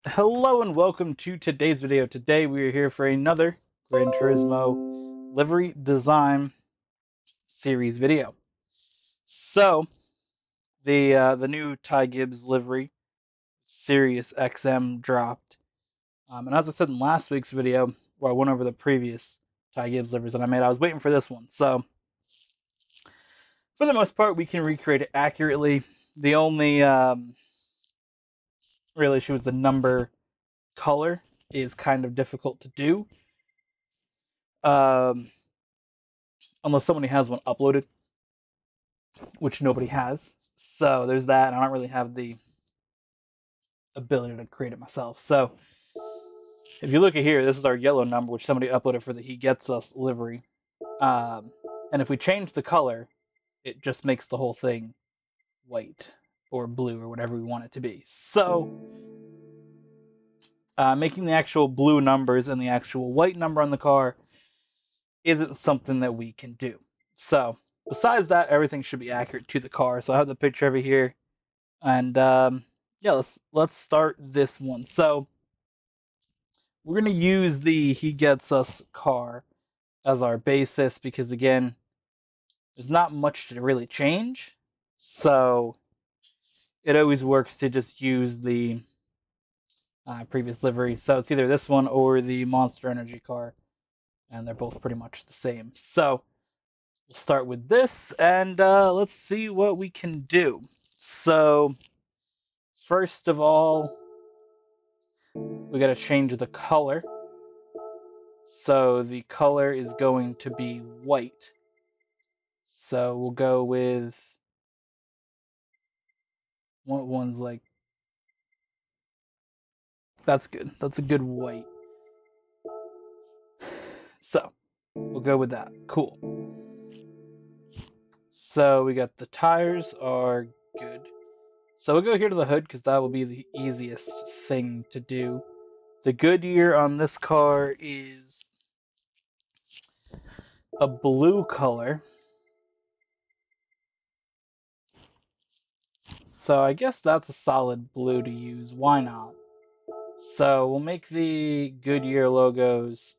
Hello and welcome to today's video. Today we are here for another Gran Turismo livery design series video. So the new Gibbs livery SiriusXM dropped, and as I said in last week's video, where I went over the previous Gibbs liveries that I made, I was waiting for this one. So for the most part, we can recreate it accurately. The only real issue is the number color is kind of difficult to do. Um, Unless somebody has one uploaded, which nobody has. So there's that, and I don't really have the ability to create it myself. So if you look at here, this is our yellow number, which somebody uploaded for the He Gets Us livery. Um, and if we change the color, it just makes the whole thing white or blue or whatever we want it to be. So making the actual blue numbers and the actual white number on the car isn't something that we can do. So besides that, everything should be accurate to the car. So I have the picture over here, and yeah, let's start this one. So we're gonna use the He Gets Us car as our basis because again, there's not much to really change. So it always works to just use the previous livery. So it's either this one or the Monster Energy car, and they're both pretty much the same. So we'll start with this, and let's see what we can do. So first of all, we got to change the color. So the color is going to be white. So we'll go with what one's like. That's good. That's a good white. So we'll go with that. Cool. So we got the tires are good. So we'll go here to the hood because that will be the easiest thing to do. The Goodyear on this car is a blue color. So I guess that's a solid blue to use. Why not? So we'll make the Goodyear logos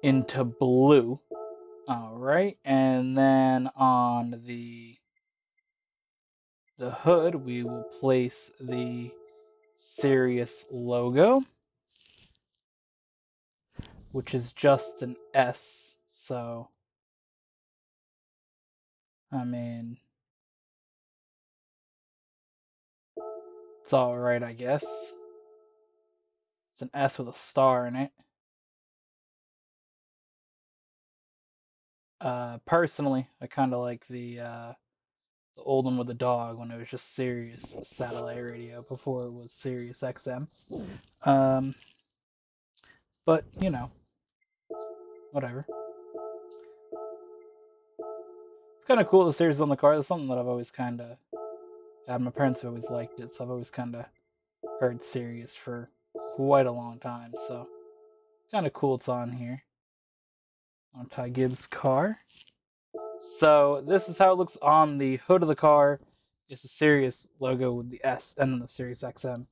into blue. All right, and then on the hood, we will place the Sirius logo, which is just an S. So, I mean, it's all right, I guess. It's an S with a star in it. Personally, I kind of like the old one with the dog when it was just Sirius satellite radio before it was SiriusXM. Um, but you know, whatever. It's kind of cool the Sirius on the car. That's something that I've always kind of had. My parents have always liked it, so I've always kind of heard Sirius for quite a long time. So it's kind of cool it's on here on Ty Gibbs' car. So this is how it looks on the hood of the car. It's the Sirius logo with the S and then the Sirius XM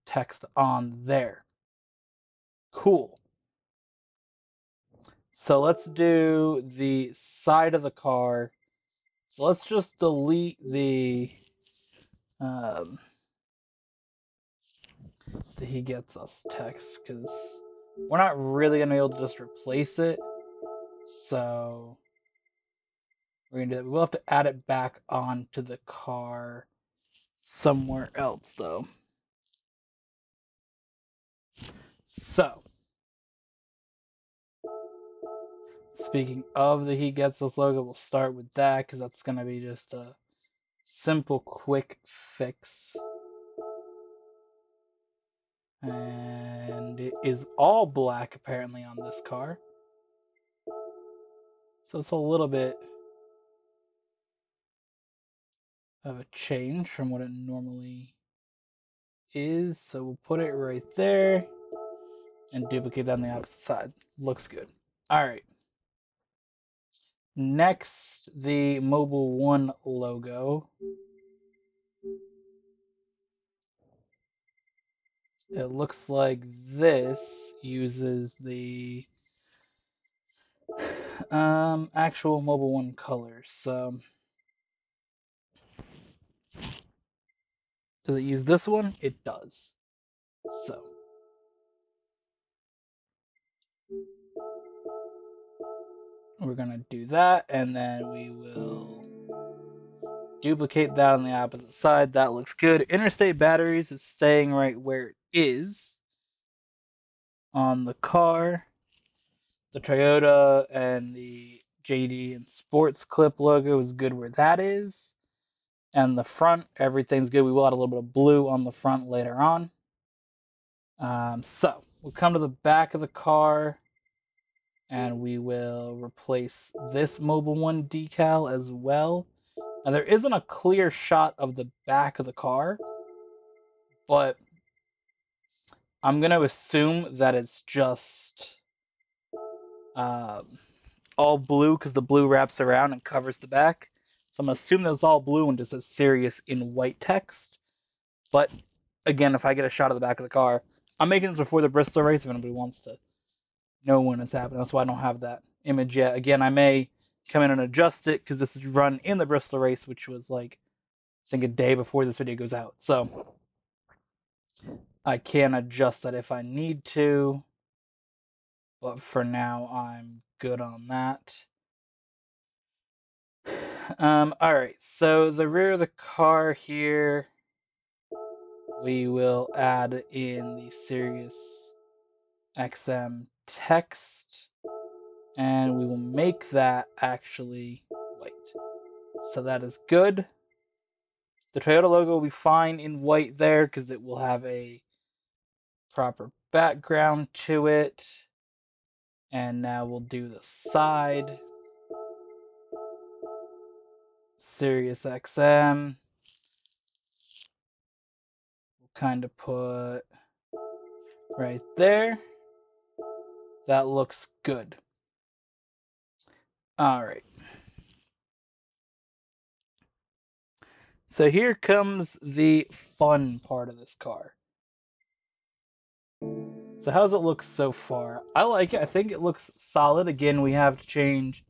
text on there. Cool. So let's do the side of the car. So let's just delete um, the He Gets Us text because we're not really gonna be able to just replace it. So we're gonna do that. We'll have to add it back onto the car somewhere else though. So speaking of the He Gets Us logo, we'll start with that because that's gonna be just a simple, quick fix. And it is all black apparently on this car. So it's a little bit of a change from what it normally is. So we'll put it right there and duplicate that on the opposite side. Looks good. All right. Next, the Mobile One logo. It looks like this uses the actual Mobile One colors. So does it use this one? It does. So we're gonna do that, and then we will duplicate that on the opposite side. That looks good. Interstate batteries is staying right where it is on the car. The Toyota and the JD and Sports Clip logo is good where that is. And the front, everything's good. We will add a little bit of blue on the front later on. So we'll come to the back of the car and we will replace this Mobile One decal as well. Now there isn't a clear shot of the back of the car, but I'm going to assume that it's just all blue because the blue wraps around and covers the back. So I'm going to assume that it's all blue and just says Sirius in white text. But again, if I get a shot of the back of the car, I'm making this before the Bristol race if anybody wants to know when it's happening. That's why I don't have that image yet. Again, I may come in and adjust it because this is run in the Bristol race, which was like, I think a day before this video goes out. So I can adjust that if I need to. But for now, I'm good on that. Alright, so the rear of the car here, we will add in the SiriusXM text, and we will make that actually white. So that is good. The Toyota logo will be fine in white there because it will have a proper background to it. And now we'll do the side. SiriusXM. We'll kind of put right there. That looks good. All right. So here comes the fun part of this car. So how's it look so far? I like it. I think it looks solid. Again, we have to change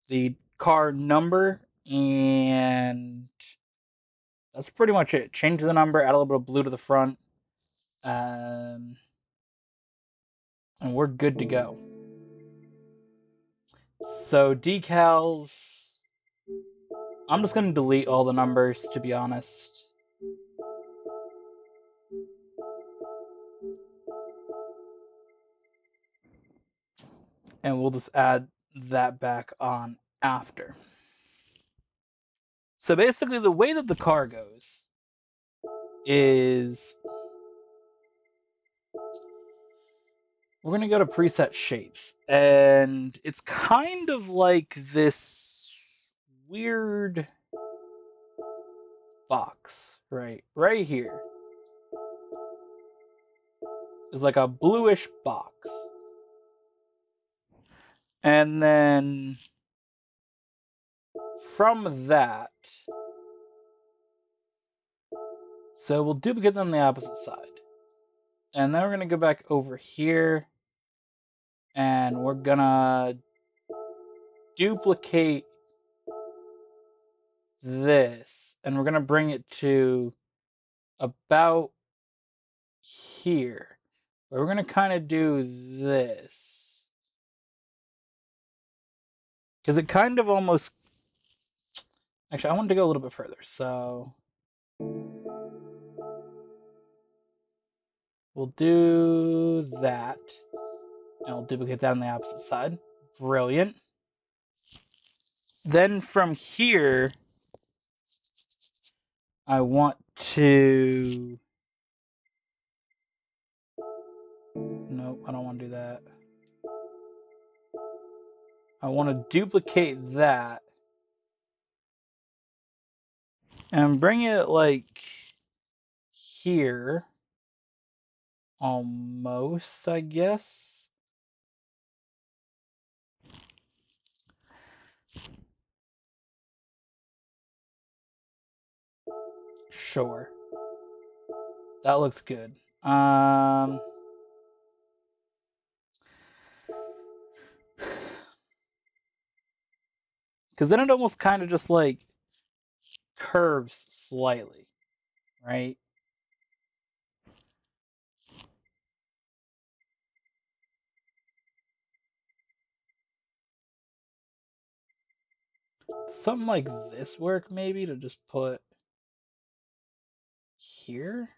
the car number, and that's pretty much it. Change the number, add a little bit of blue to the front, and we're good to go. So decals, I'm just going to delete all the numbers, to be honest. And we'll just add that back on after. So basically the way that the car goes is we're going to go to preset shapes, and it's kind of like this weird box right here is like a bluish box. And then from that, so we'll duplicate them on the opposite side. And then we're going to go back over here and we're going to duplicate this, and we're going to bring it to about here. But we're going to kind of do this, because it kind of almost, actually I want to go a little bit further, so we'll do that, and we'll duplicate that on the opposite side. Brilliant. Then from here, I want to, nope, I don't want to do that. I want to duplicate that and bring it like here, almost, I guess. Sure. That looks good. Because then it almost kind of just like curves slightly, right? Something like this work maybe to just put here?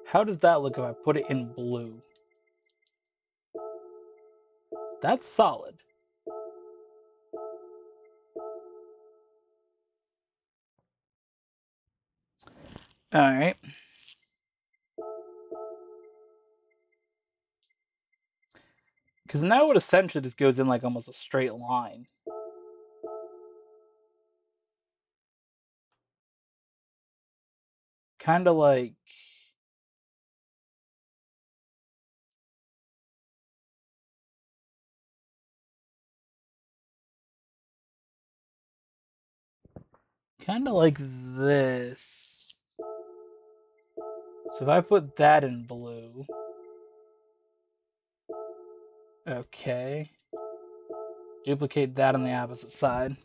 How does that look if I put it in blue? That's solid. All right. Because now it essentially just goes in like almost a straight line. Kind of like... Kind of like this. So if I put that in blue... Okay. Duplicate that on the opposite side.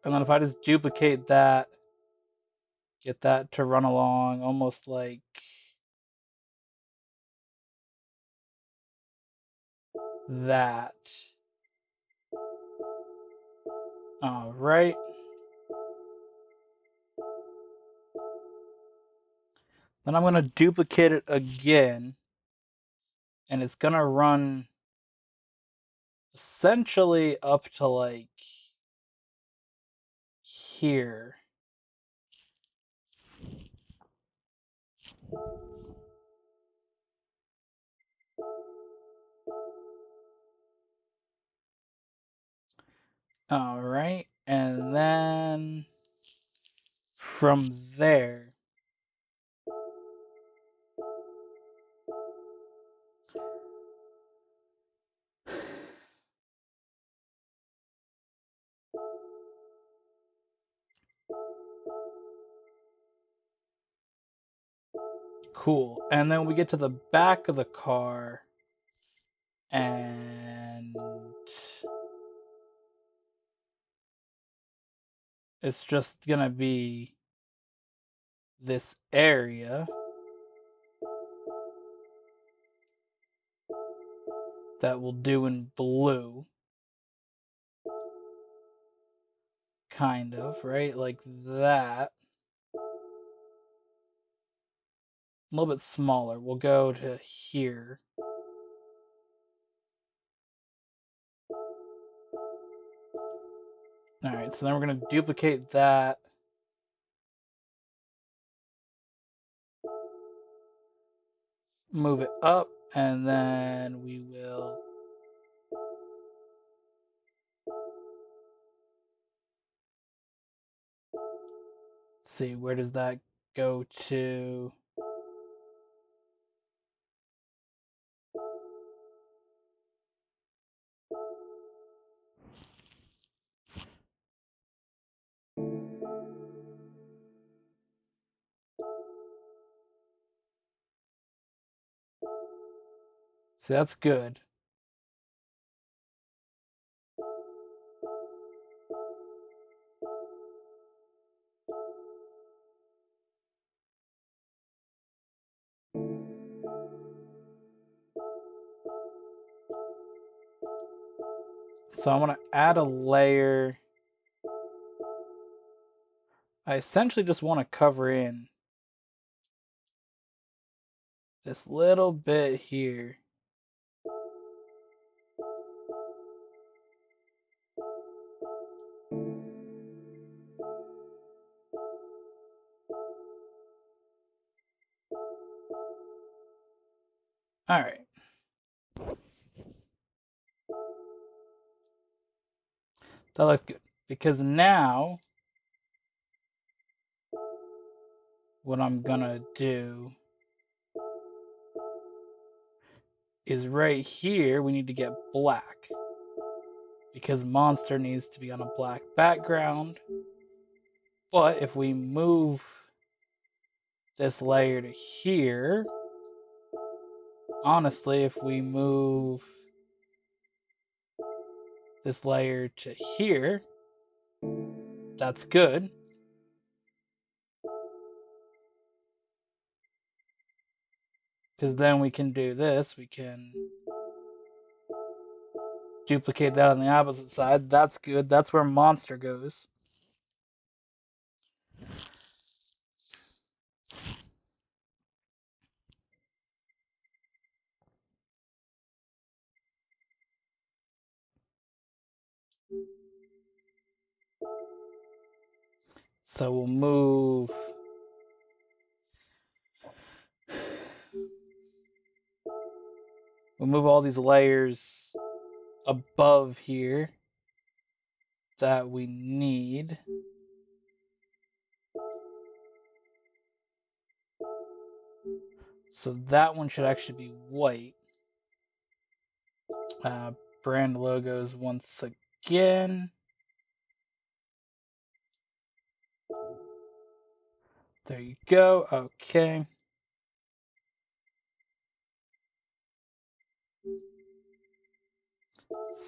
And then if I just duplicate that, get that to run along almost like that. All right. Then I'm going to duplicate it again. And it's going to run essentially up to like here. All right. And then from there, cool. And then we get to the back of the car and it's just going to be this area that we'll do in blue. Kind of, right? Like that. A little bit smaller. We'll go to here. All right, so then we're going to duplicate that. Move it up, and then we will see, where does that go to? See, that's good. So I'm going to add a layer. I essentially just want to cover in this little bit here. All right. That looks good. Because now, what I'm going to do is right here, we need to get black. because Monster needs to be on a black background. But if we move this layer to here, honestly, if we move this layer to here, that's good. Because then we can do this. We can duplicate that on the opposite side. That's good. That's where Monster goes. So we'll move all these layers above here that we need. So that one should actually be white. Brand logos once again. There you go. Okay.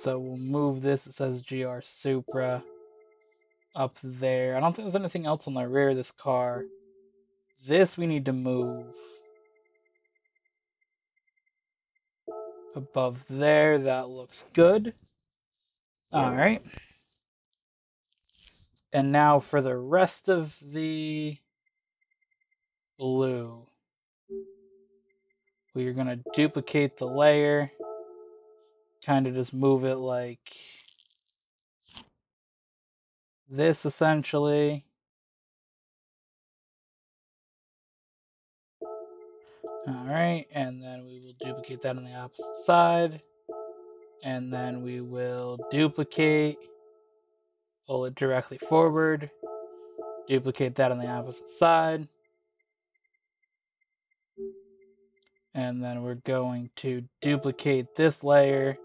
So we'll move this. It says GR Supra up there. I don't think there's anything else on the rear of this car. This we need to move above there. That looks good. All right. And now for the rest of the blue, we are going to duplicate the layer, kind of just move it like this essentially. All right, and then we will duplicate that on the opposite side, and then we will duplicate, pull it directly forward, duplicate that on the opposite side, and then we're going to duplicate this layer,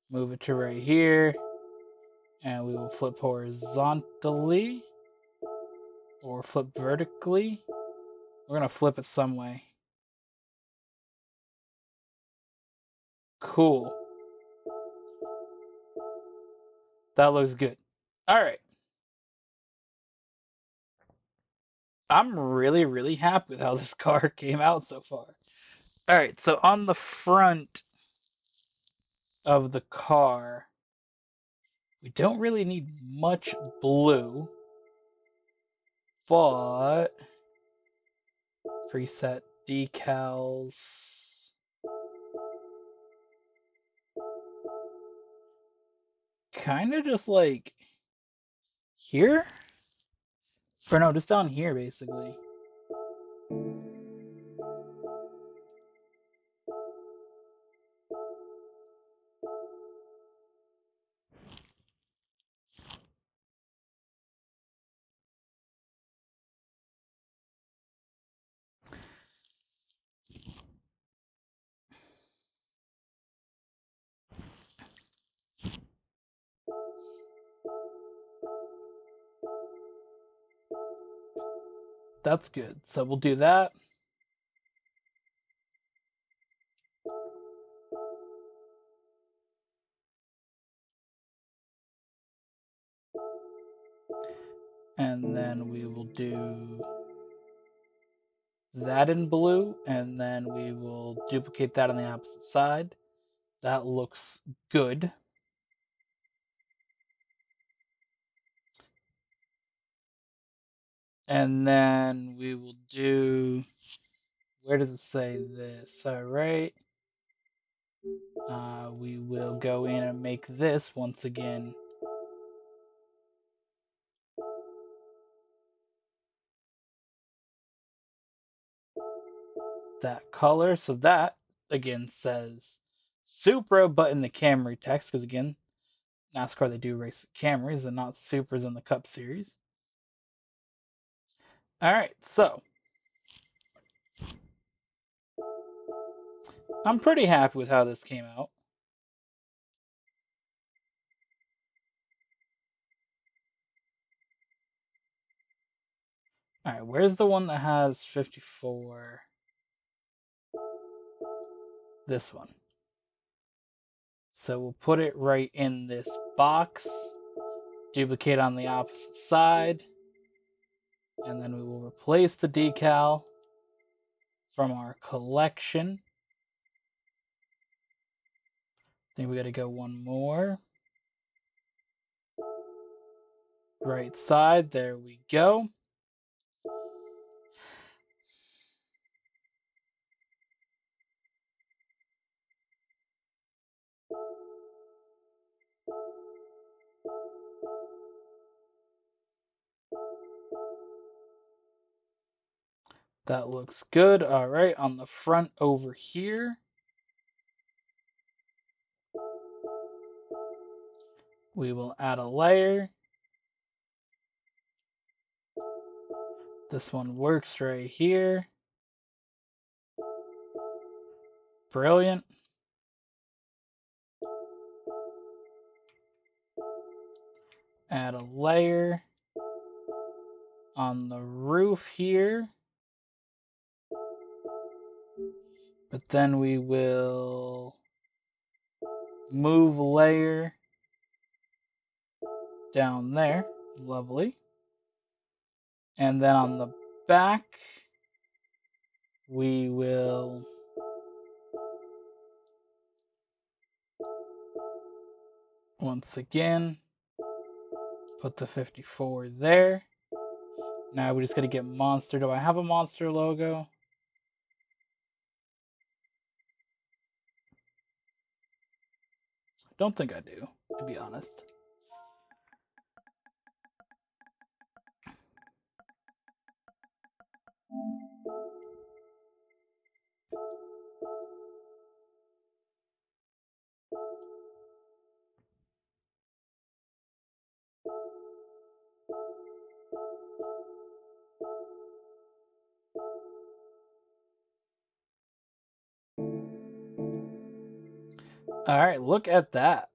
move it to right here, and we will flip horizontally or flip vertically. We're going to flip it some way. Cool. That looks good. All right. I'm really, really happy with how this car came out so far. All right, so on the front of the car, we don't really need much blue, but preset decals. Kind of just like here? Or no, just down here basically. That's good. So we'll do that. And then we will do that in blue, and then we will duplicate that on the opposite side. That looks good. And then we will do, where does it say this? All right. We will go in and make this once again that color. So that again says Supra, but in the Camry text, because again, NASCAR they do race Camrys and not Supras in the Cup Series. All right, so I'm pretty happy with how this came out. All right, where's the one that has 54? This one. So we'll put it right in this box, duplicate on the opposite side, and then we will replace the decal from our collection. I think we got to go one more. Right side, there we go. That looks good. All right, on the front over here, we will add a layer. This one works right here. Brilliant. Add a layer on the roof here. But then we will move layer down there. Lovely. And then on the back, we will once again put the 54 there. Now we just got to get Monster. Do I have a Monster logo? I don't think I do, to be honest. All right, look at that.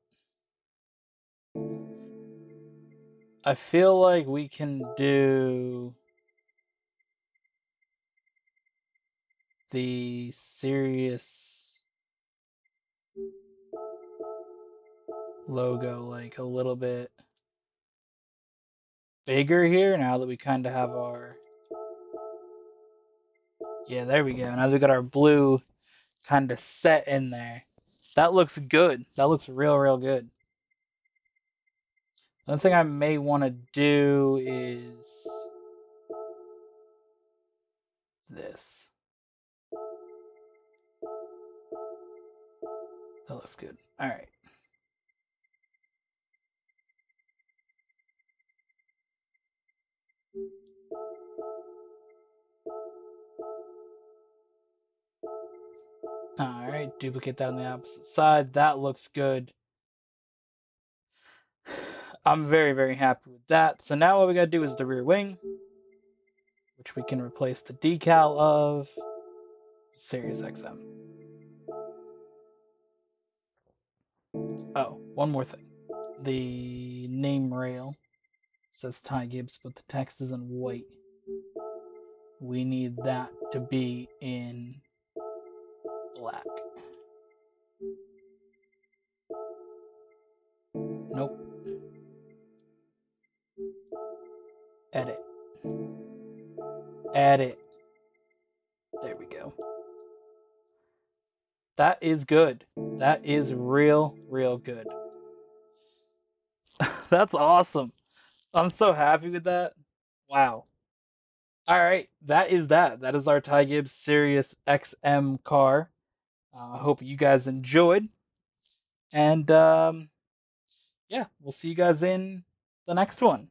I feel like we can do the Sirius logo like a little bit bigger here now that we kind of have our... Yeah, there we go. Now we got our blue kind of set in there. That looks good. That looks real good. One thing I may want to do is this. That looks good. All right. All right, duplicate that on the opposite side. That looks good. I'm very happy with that. So now what we gotta do is the rear wing, which we can replace the decal of SiriusXM. Oh, one more thing. The name rail says Ty Gibbs, but the text is in white. We need that to be in black. Nope. Edit. Edit. There we go. That is good. That is real good. That's awesome. I'm so happy with that. Wow. All right, that is that. That is our Ty Gibbs Sirius XM car. I hope you guys enjoyed. And yeah, we'll see you guys in the next one.